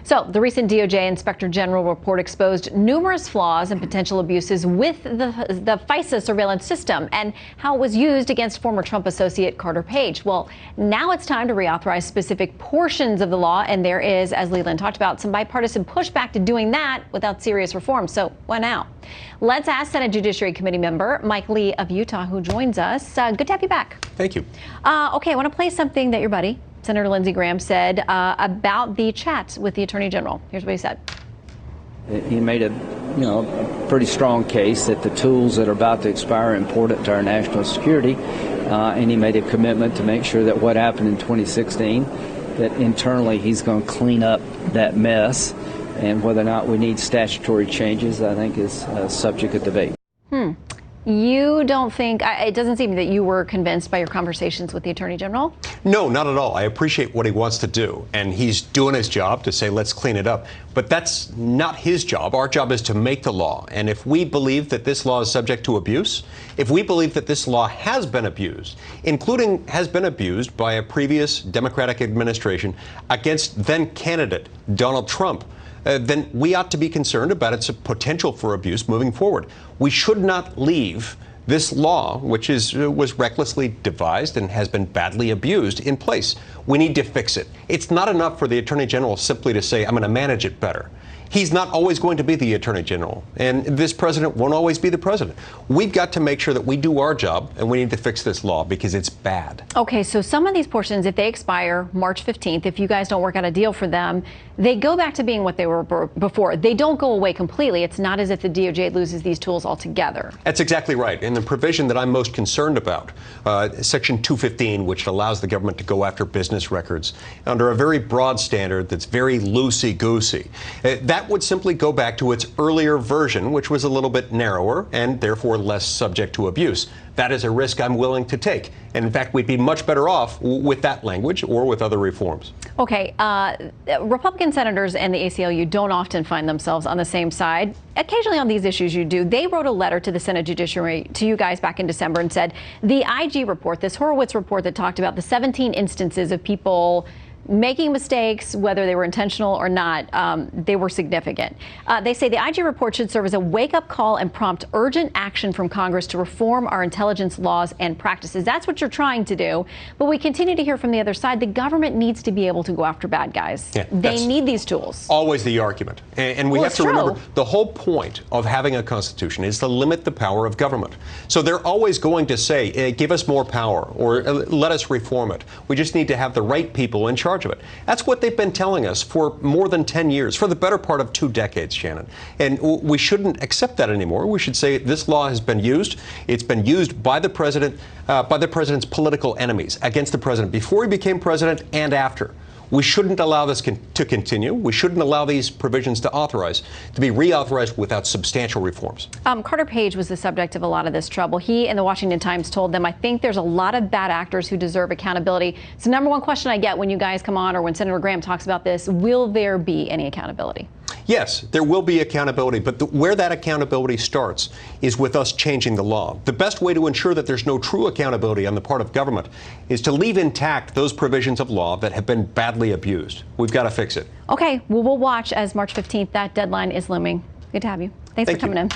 So the recent DOJ Inspector General report exposed numerous flaws and potential abuses with the FISA surveillance system and how it was used against former Trump associate Carter Page. Well, now it's time to reauthorize specific portions of the law, and there is, as Leland talked about, some bipartisan pushback to doing that without serious reform. So why now? Let's ask Senate Judiciary Committee member Mike Lee of Utah, who joins us. Good to have you back. Thank you. Okay, I want to play something that your buddy, Senator Lindsey Graham, said about the chat with the Attorney General. Here's what he said. He made a pretty strong case that the tools that are about to expire are important to our national security, and he made a commitment to make sure that what happened in 2016, that internally he's going to clean up that mess, and whether or not we need statutory changes, I think, is subject of debate. You don't think, it doesn't seem that you were convinced by your conversations with the Attorney General? No, not at all. I appreciate what he wants to do, and he's doing his job to say, let's clean it up. But that's not his job. Our job is to make the law. And if we believe that this law is subject to abuse, if we believe that this law has been abused, including has been abused by a previous Democratic administration against then candidate Donald Trump, then we ought to be concerned about its potential for abuse moving forward. We should not leave this law, which was recklessly devised and has been badly abused, in place. We need to fix it. It's not enough for the Attorney General simply to say, I'm going to manage it better. He's not always going to be the Attorney General, and this president won't always be the president. We've got to make sure that we do our job, and we need to fix this law because it's bad. Okay, so some of these portions, if they expire March 15th, if you guys don't work out a deal for them, they go back to being what they were before. They don't go away completely. It's not as if the DOJ loses these tools altogether. That's exactly right. And the provision that I'm most concerned about, Section 215, which allows the government to go after business records under a very broad standard that's very loosey-goosey. That would simply go back to its earlier version, which was a little bit narrower and therefore less subject to abuse. That is a risk I'm willing to take. And in fact, we'd be much better off with that language or with other reforms. Okay, Republican senators and the ACLU don't often find themselves on the same side. Occasionally on these issues you do. They wrote a letter to the Senate Judiciary, to you guys back in December, and said the IG report, this Horowitz report that talked about the 17 instances of people making mistakes, whether they were intentional or not, they were significant. They say the IG report should serve as a wake-up call and prompt urgent action from Congress to reform our intelligence laws and practices. That's what you're trying to do. But we continue to hear from the other side, the government needs to be able to go after bad guys. Yeah, they need these tools. Always the argument. And we have to remember, the whole point of having a constitution is to limit the power of government. So they're always going to say, give us more power or let us reform it. We just need to have the right people in charge of it. That's what they've been telling us for more than 10 years, for the better part of 2 decades, Shannon. And we shouldn't accept that anymore. We should say this law has been used. It's been used by the president, by the president's political enemies against the president before he became president and after. We shouldn't allow this to continue. We shouldn't allow these provisions to be reauthorized without substantial reforms. Carter Page was the subject of a lot of this trouble. He and the Washington Times told them, I think there's a lot of bad actors who deserve accountability. It's the number one question I get when you guys come on or when Senator Graham talks about this. Will there be any accountability? Yes, there will be accountability, but where that accountability starts is with us changing the law. The best way to ensure that there's no true accountability on the part of government is to leave intact those provisions of law that have been badly abused. We've got to fix it. Okay, well, we'll watch as March 15th, that deadline is looming. Good to have you. Thanks for coming in.